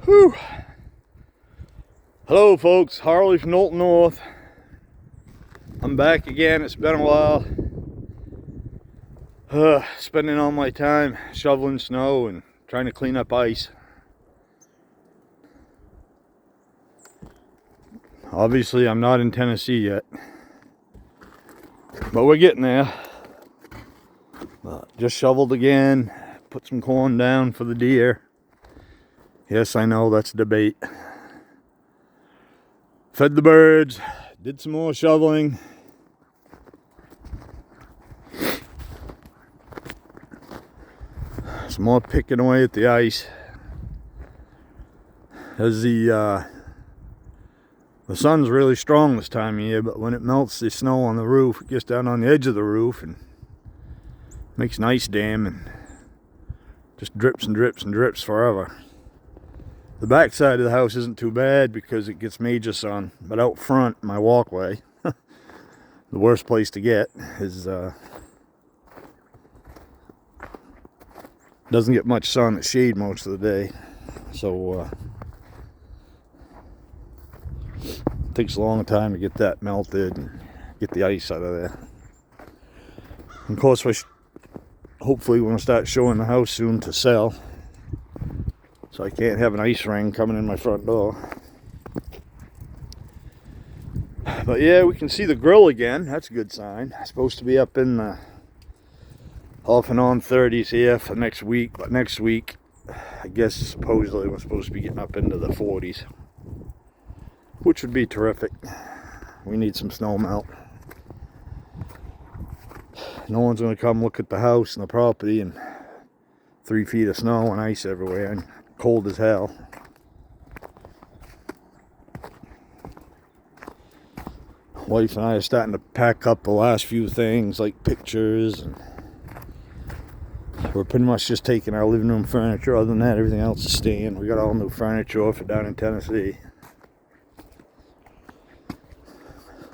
Whew. Hello folks, Harley from Knowlton North. I'm back again. It's been a while. Spending all my time shoveling snow and trying to clean up ice. Obviously I'm not in Tennessee yet, but we're getting there. Just shoveled again, put some corn down for the deer. Yes, I know, that's a debate. Fed the birds, did some more shoveling. Some more picking away at the ice. As the sun's really strong this time of year, but when it melts the snow on the roof, it gets down on the edge of the roof and makes an ice dam and just drips and drips and drips forever. The back side of the house isn't too bad because it gets major sun, but out front, my walkway, the worst place to get is doesn't get much sun. It's shade most of the day, so it takes a long time to get that melted and get the ice out of there. And of course, hopefully we're going to start showing the house soon to sell, so I can't have an ice ring coming in my front door. But yeah, we can see the grill again. That's a good sign. It's supposed to be up in the off and on 30s here for next week, but next week I guess supposedly we're supposed to be getting up into the 40s, which would be terrific. We need some snow melt. No one's going to come look at the house and the property and 3 feet of snow and ice everywhere and cold as hell. Wife and I are starting to pack up the last few things like pictures, and we're pretty much just taking our living room furniture. Other than that, everything else is staying. We got all new furniture for down in Tennessee.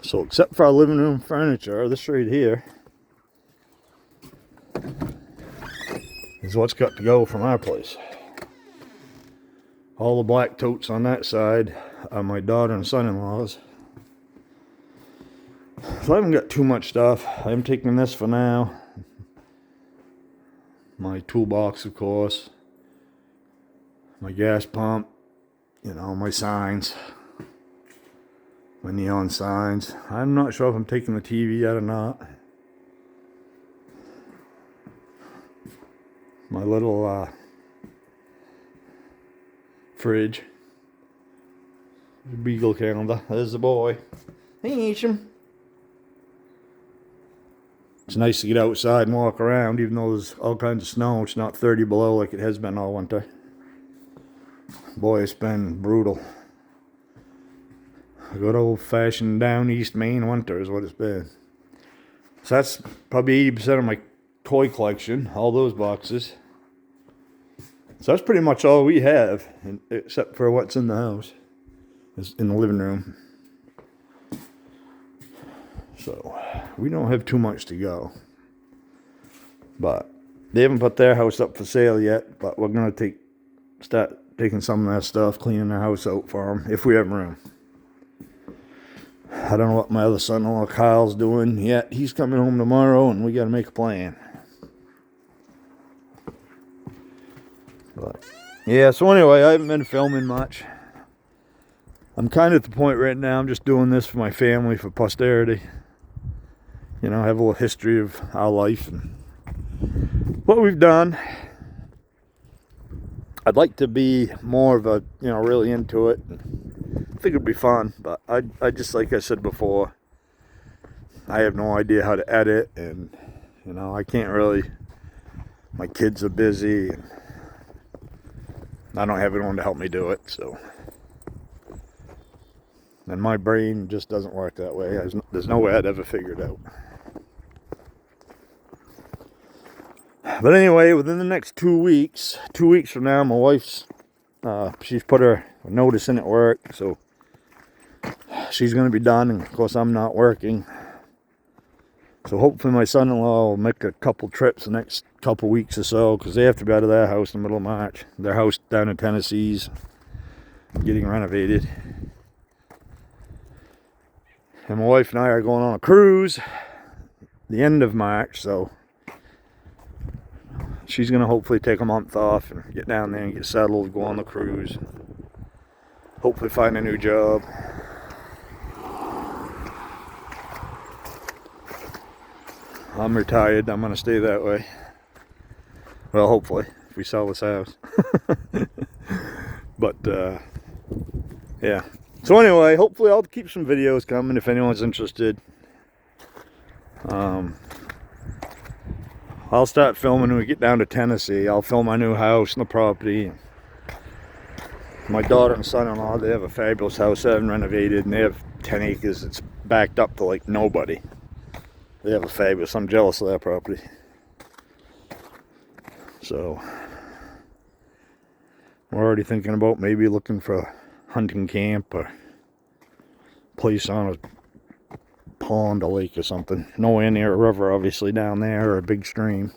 So except for our living room furniture, this right here is what's got to go from our place. All the black totes on that side are my daughter and son-in-law's. So I haven't got too much stuff. I'm taking this for now. My toolbox, of course. My gas pump. You know, my signs. My neon signs. I'm not sure if I'm taking the TV out or not. My little fridge. Beagle calendar. There's the boy. Hey, Isham. It's nice to get outside and walk around, even though there's all kinds of snow. It's not 30 below like it has been all winter. Boy, it's been brutal. A good old-fashioned down east Maine winter is what it's been. So that's probably 80% of my toy collection, all those boxes. So that's pretty much all we have, except for what's in the house, is in the living room. So we don't have too much to go. But they haven't put their house up for sale yet, but we're going to start taking some of that stuff, cleaning their house out for them, if we have room. I don't know what my other son-in-law Kyle's doing yet. He's coming home tomorrow, and we got to make a plan. But yeah, so anyway, I haven't been filming much. I'm kind of at the point right now, I'm just doing this for my family, for posterity. You know, have a little history of our life and what we've done. I'd like to be more of a, you know, really into it. I think it'd be fun, but I just, like I said before, I have no idea how to edit, and, you know, I can't really, my kids are busy, and I don't have anyone to help me do it, so. And my brain just doesn't work that way. There's no way I'd ever figure it out. But anyway, within the next 2 weeks from now, my wife's, she's put her notice in at work, so she's going to be done, and of course I'm not working. So hopefully my son-in-law will make a couple trips the next couple weeks or so, because they have to be out of their house in the middle of March. Their house down in Tennessee's getting renovated. And my wife and I are going on a cruise the end of March, so she's gonna hopefully take a month off and get down there and get settled, go on the cruise, hopefully find a new job. I'm retired, I'm gonna stay that way. Well, hopefully, if we sell this house. But yeah, so anyway, hopefully I'll keep some videos coming if anyone's interested. I'll start filming when we get down to Tennessee. I'll film my new house and the property. My daughter and son-in-law, they have a fabulous house they haven't renovated, and they have 10 acres. It's backed up to like nobody. They have a fabulous, I'm jealous of that property. So we're already thinking about maybe looking for a hunting camp or place on a pond, a lake or something. Nowhere near a river, obviously, down there, or a big stream.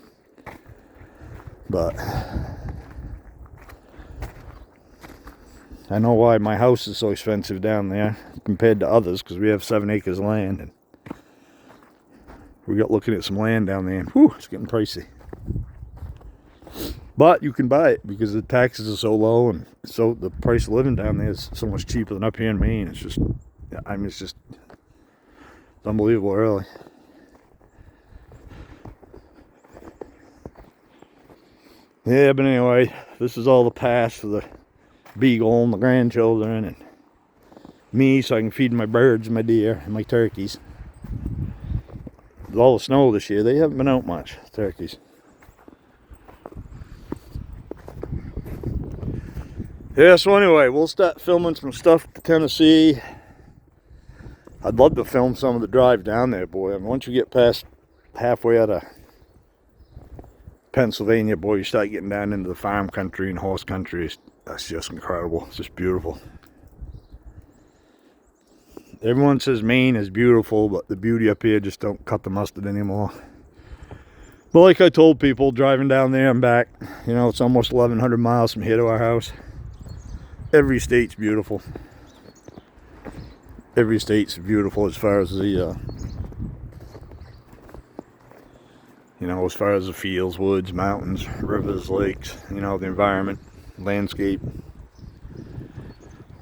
But I know why my house is so expensive down there compared to others, because we have 7 acres of land, and we got looking at some land down there, and whew, it's getting pricey. But you can buy it because the taxes are so low, and so the price of living down there is so much cheaper than up here in Maine. It's just, I mean, it's unbelievable, really. Yeah, but anyway, this is all the past for the beagle and the grandchildren and me, so I can feed my birds and my deer and my turkeys. With all the snow this year, they haven't been out much, turkeys. Yeah, so anyway, we'll start filming some stuff to Tennessee. I'd love to film some of the drive down there, boy. I mean, once you get past halfway out of Pennsylvania, boy, you start getting down into the farm country and horse country. That's just incredible. It's just beautiful. Everyone says Maine is beautiful, but the beauty up here just don't cut the mustard anymore. But like I told people, driving down there and back, you know, it's almost 1,100 miles from here to our house. Every state's beautiful. Every state's beautiful as far as the, you know, as far as the fields, woods, mountains, rivers, lakes, you know, the environment, landscape.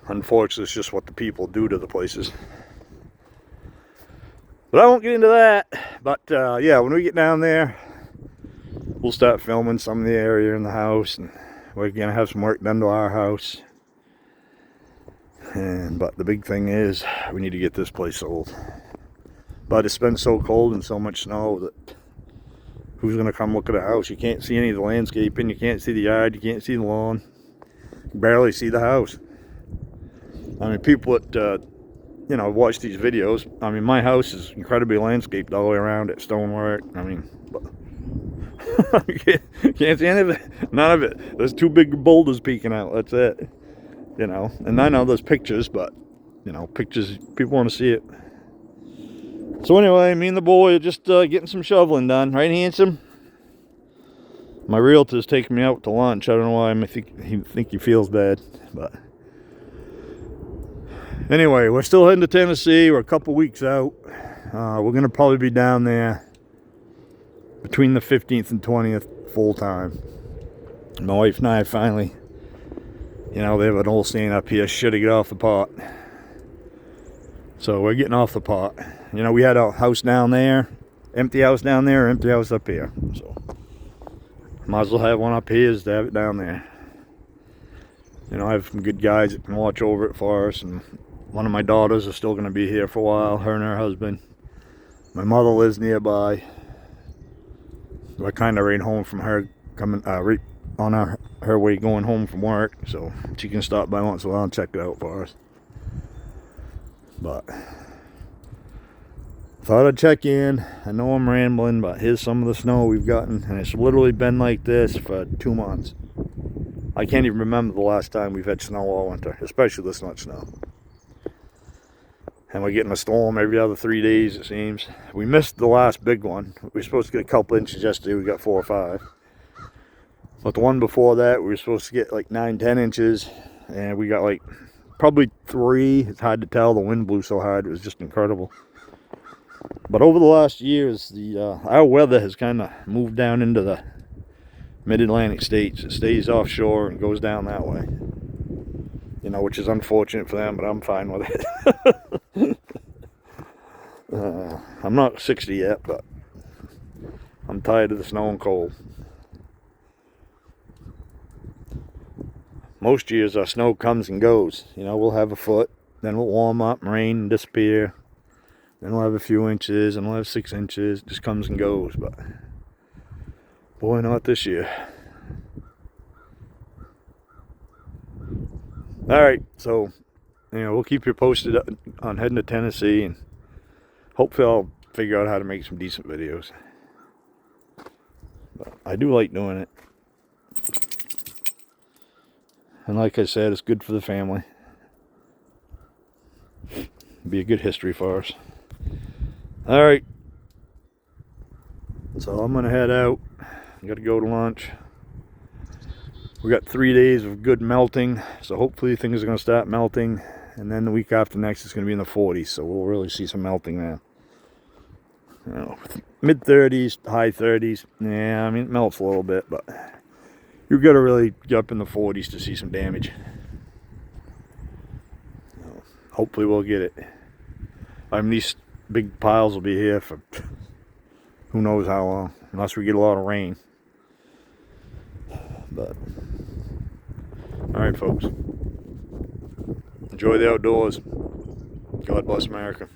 Unfortunately, it's just what the people do to the places. But I won't get into that. But yeah, when we get down there, we'll start filming some of the area in the house, and we're gonna have some work done to our house. But the big thing is, we need to get this place sold. But it's been so cold and so much snow that who's going to come look at a house? You can't see any of the landscaping, you can't see the yard, you can't see the lawn. You can barely see the house. I mean, people that, you know, watch these videos, I mean, my house is incredibly landscaped all the way around it, stonework. I mean, but you can't see any of it, none of it. There's 2 big boulders peeking out, that's it. You know, and I know there's pictures, but, you know, pictures, people want to see it. So anyway, me and the boy are just getting some shoveling done. Right, handsome? My realtor's taking me out to lunch. I don't know why. I think he feels bad. But anyway, we're still heading to Tennessee. We're a couple weeks out. We're going to probably be down there between the 15th and 20th full time. My wife and I finally... You know, they have an old saying up here, should have get off the pot. So we're getting off the pot. You know, we had a house down there, empty house down there, empty house up here. So might as well have one up here as to have it down there. You know, I have some good guys that can watch over it for us. And one of my daughters is still going to be here for a while, her and her husband. My mother lives nearby. I kind of right home from her, coming right on her way going home from work, so she can stop by once in a while and check it out for us. But thought I'd check in. I know I'm rambling, but here's some of the snow we've gotten, and it's literally been like this for 2 months. I can't even remember the last time we've had snow all winter, especially this much snow. And we're getting a storm every other 3 days, it seems. We missed the last big one. We were supposed to get a couple inches yesterday. We got 4 or 5. But the one before that, we were supposed to get like 9-10 inches. and we got like probably 3. It's hard to tell. The wind blew so hard, it was just incredible. But over the last years, our weather has kind of moved down into the mid-Atlantic states. It stays offshore and goes down that way. You know, which is unfortunate for them, but I'm fine with it. I'm not 60 yet, but I'm tired of the snow and cold. Most years our snow comes and goes. You know, we'll have a foot, then we'll warm up, rain, and disappear. Then we'll have a few inches, and we'll have 6 inches. It just comes and goes, but boy, not this year. Alright, so, you know, we'll keep you posted on heading to Tennessee, and hopefully I'll figure out how to make some decent videos. But I do like doing it. And like I said, it's good for the family. It'll be a good history for us. Alright. So I'm going to head out. I got to go to lunch. We got 3 days of good melting. So hopefully things are going to start melting. And then the week after next it's going to be in the 40s. So we'll really see some melting there. You know, mid 30s, high 30s. Yeah, I mean it melts a little bit, but you've got to really get up in the 40s to see some damage. So hopefully we'll get it. I mean, these big piles will be here for who knows how long, unless we get a lot of rain. But alright folks, enjoy the outdoors. God bless America.